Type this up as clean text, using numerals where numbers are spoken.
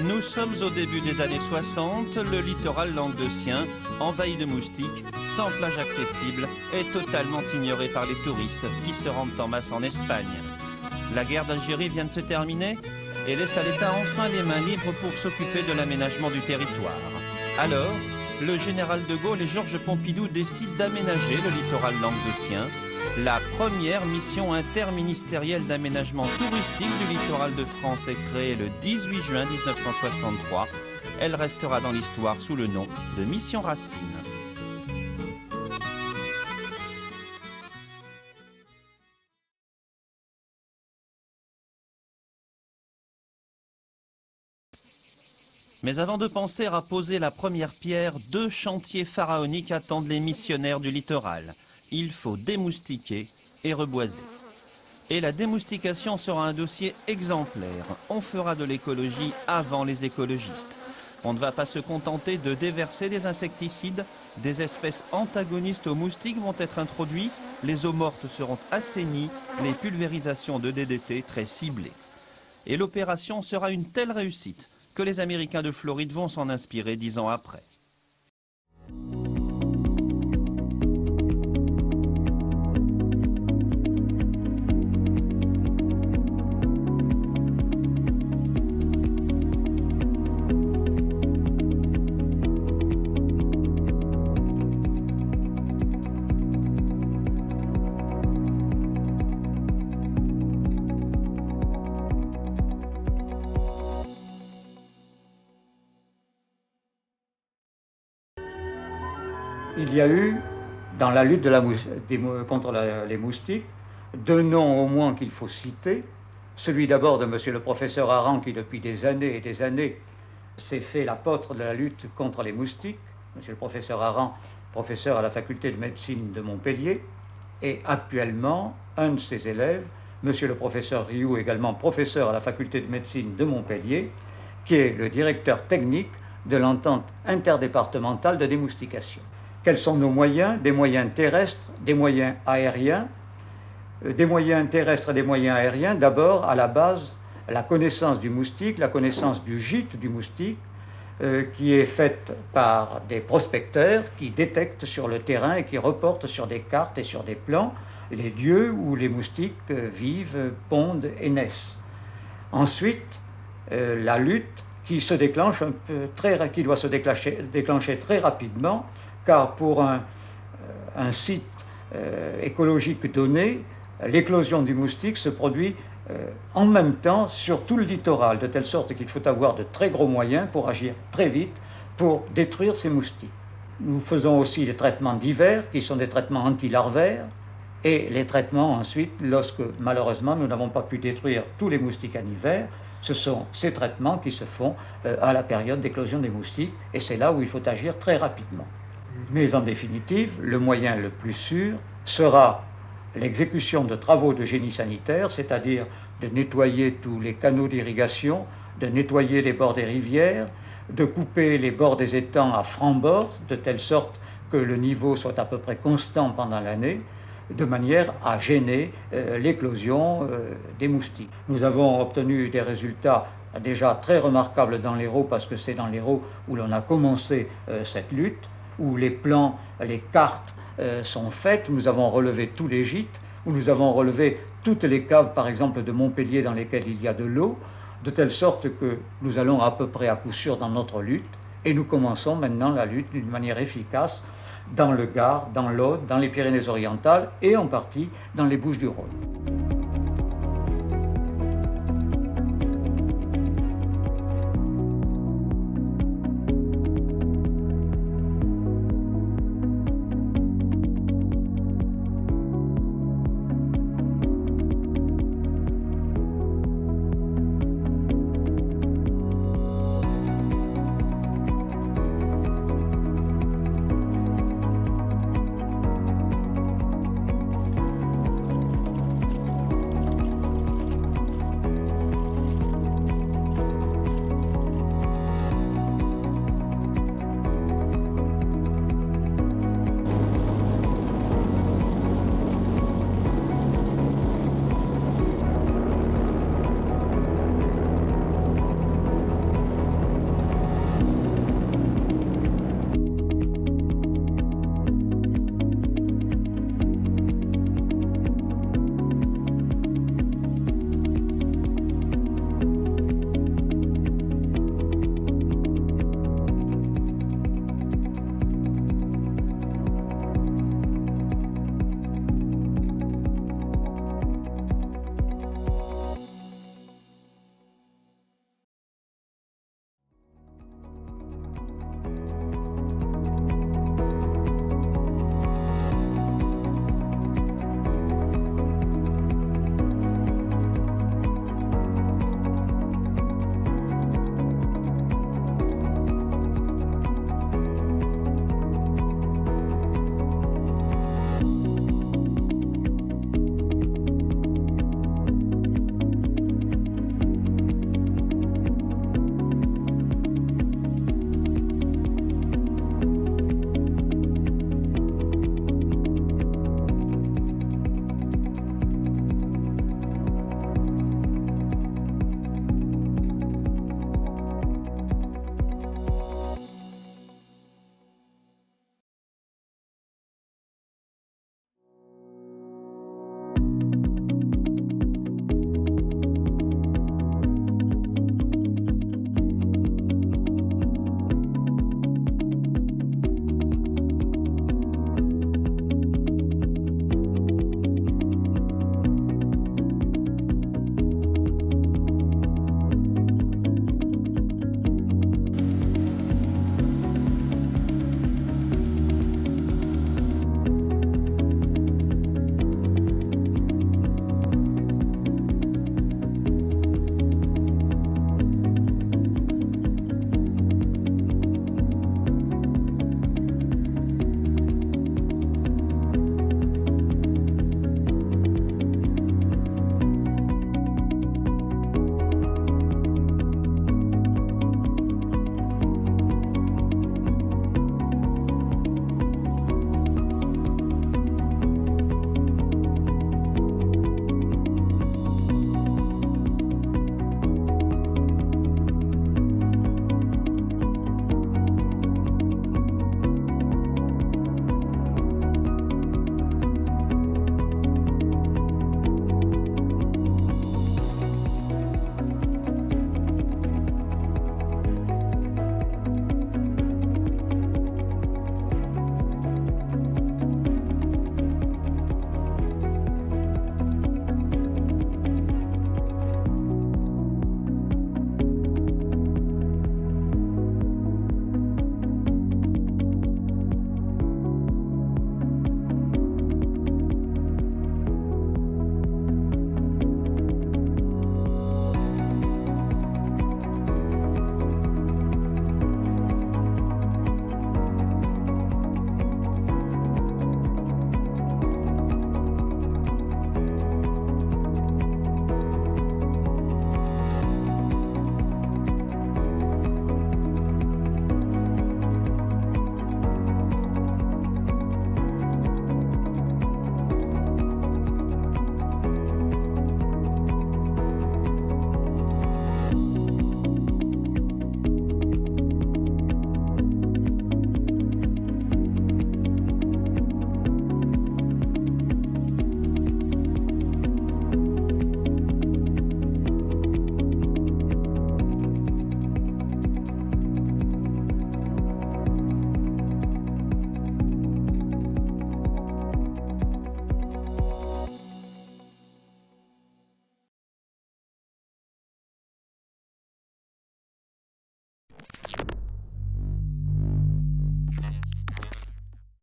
Nous sommes au début des années 60, le littoral languedocien, envahi de moustiques, sans plage accessible, est totalement ignoré par les touristes qui se rendent en masse en Espagne. La guerre d'Algérie vient de se terminer et laisse à l'État enfin les mains libres pour s'occuper de l'aménagement du territoire. Alors, le général de Gaulle et Georges Pompidou décident d'aménager le littoral languedocien. La première mission interministérielle d'aménagement touristique du littoral de France est créée le 18 juin 1963. Elle restera dans l'histoire sous le nom de Mission Racine. Mais avant de penser à poser la première pierre, deux chantiers pharaoniques attendent les missionnaires du littoral. Il faut démoustiquer et reboiser. Et la démoustication sera un dossier exemplaire. On fera de l'écologie avant les écologistes. On ne va pas se contenter de déverser des insecticides. Des espèces antagonistes aux moustiques vont être introduites. Les eaux mortes seront assainies. Les pulvérisations de DDT très ciblées. Et l'opération sera une telle réussite que les Américains de Floride vont s'en inspirer 10 ans après. Il y a eu, dans la lutte contre les moustiques, deux noms au moins qu'il faut citer. Celui d'abord de monsieur le professeur Aran, qui depuis des années et des années s'est fait l'apôtre de la lutte contre les moustiques. Monsieur le professeur Aran, professeur à la faculté de médecine de Montpellier, et actuellement, un de ses élèves, monsieur le professeur Rioux, également professeur à la faculté de médecine de Montpellier, qui est le directeur technique de l'entente interdépartementale de démoustication. Quels sont nos moyens? Des moyens terrestres, des moyens aériens. Des moyens terrestres et des moyens aériens, d'abord, à la base, la connaissance du moustique, la connaissance du gîte du moustique, qui est faite par des prospecteurs qui détectent sur le terrain et qui reportent sur des cartes et sur des plans les lieux où les moustiques vivent, pondent et naissent. Ensuite, la lutte qui se déclenche qui doit se déclencher très rapidement, car pour un site écologique donné, l'éclosion du moustique se produit en même temps sur tout le littoral, de telle sorte qu'il faut avoir de très gros moyens pour agir très vite pour détruire ces moustiques. Nous faisons aussi des traitements divers, qui sont des traitements antilarvaires, et les traitements ensuite, lorsque malheureusement nous n'avons pas pu détruire tous les moustiques en hiver, ce sont ces traitements qui se font à la période d'éclosion des moustiques, et c'est là où il faut agir très rapidement. Mais en définitive, le moyen le plus sûr sera l'exécution de travaux de génie sanitaire, c'est-à-dire de nettoyer tous les canaux d'irrigation, de nettoyer les bords des rivières, de couper les bords des étangs à franc-bord, de telle sorte que le niveau soit à peu près constant pendant l'année, de manière à gêner l'éclosion des moustiques. Nous avons obtenu des résultats déjà très remarquables dans l'Hérault, parce que c'est dans l'Hérault où l'on a commencé cette lutte, où les plans, les cartes sont faites, où nous avons relevé tous les gîtes, où nous avons relevé toutes les caves, par exemple de Montpellier, dans lesquelles il y a de l'eau, de telle sorte que nous allons à peu près à coup sûr dans notre lutte, et nous commençons maintenant la lutte d'une manière efficace dans le Gard, dans l'Aude, dans les Pyrénées-Orientales et en partie dans les Bouches-du-Rhône.